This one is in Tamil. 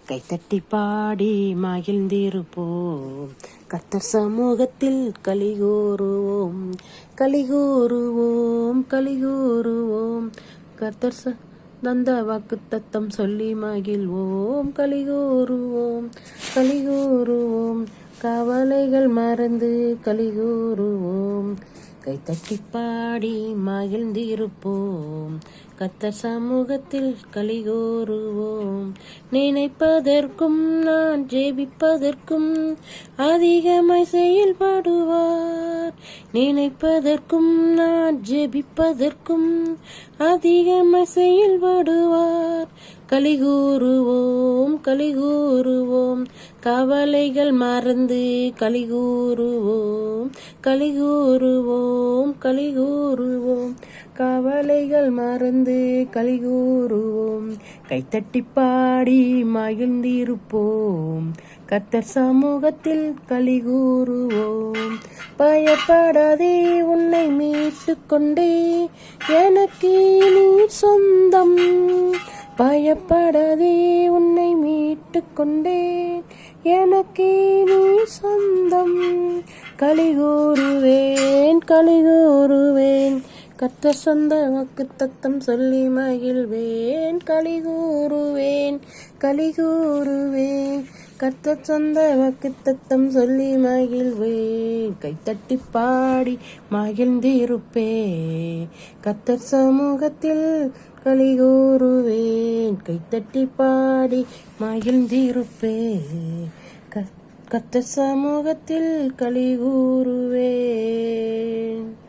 கைத்தட்டி பாடி மகிழ்ந்திருப்போம். கர்த்தர் சமூகத்தில் கலிகூறுவோம், கலிகூறுவோம், கலிகூறுவோம். கர்த்தர் தந்த வாக்குத்தத்தம் சொல்லி மகிழ்வோம், கலிகூறுவோம், கலிகூறுவோம். கவலைகள் மறந்து கலிகூறுவோம். கைத்தட்டி பாடி மகிழ்ந்திருப்போம். கர்த்தர் சமூகத்தில் கலிகூறுவோம். நினைப்பதற்கும் நான் ஜெபிப்பதற்கும் அதிகமாய் செயல்படுவார். நினைப்பதற்கும் நான் ஜெபிப்பதற்கும் அதிகமாய் செயல்படுவார். கலிகூறுவோம், கலிகூறுவோம். கவலைகள் மறந்து கலிகூறுவோம், கலிகூறுவோம், கலிகூறுவோம். கவலைகள் மறந்து கலிகூறுவோம். கைத்தட்டி பாடி மகிழ்ந்திருப்போம். கர்த்தர் சமூகத்தில் கலிகூறுவோம். பயப்படாதே, உன்னை மீட்டு கொண்டே, எனக்கு நீ சொந்தம். பயப்படாதே, உன்னை மீட்டு கொண்டேன், எனக்கு நீ சொந்தம். கலிகூறுவேன், கலிகூறுவேன். கர்த்தர் சொந்த வாக்குத்தத்தம் சொல்லி மகிழ்வேன். கலிகூறுவேன், கலிகூறுவேன். கர்த்தர் சொந்த வாக்குத்தத்தம் சொல்லி மகிழ்வேன். கைத்தட்டி பாடி மகிழ்ந்திருப்பேன். கர்த்தர் சமூகத்தில் கலிகூறுவேன். கைத்தட்டி பாடி மகிழ்ந்திருப்பேன். கர்த்தர் சமூகத்தில் கலிகூறுவேன்.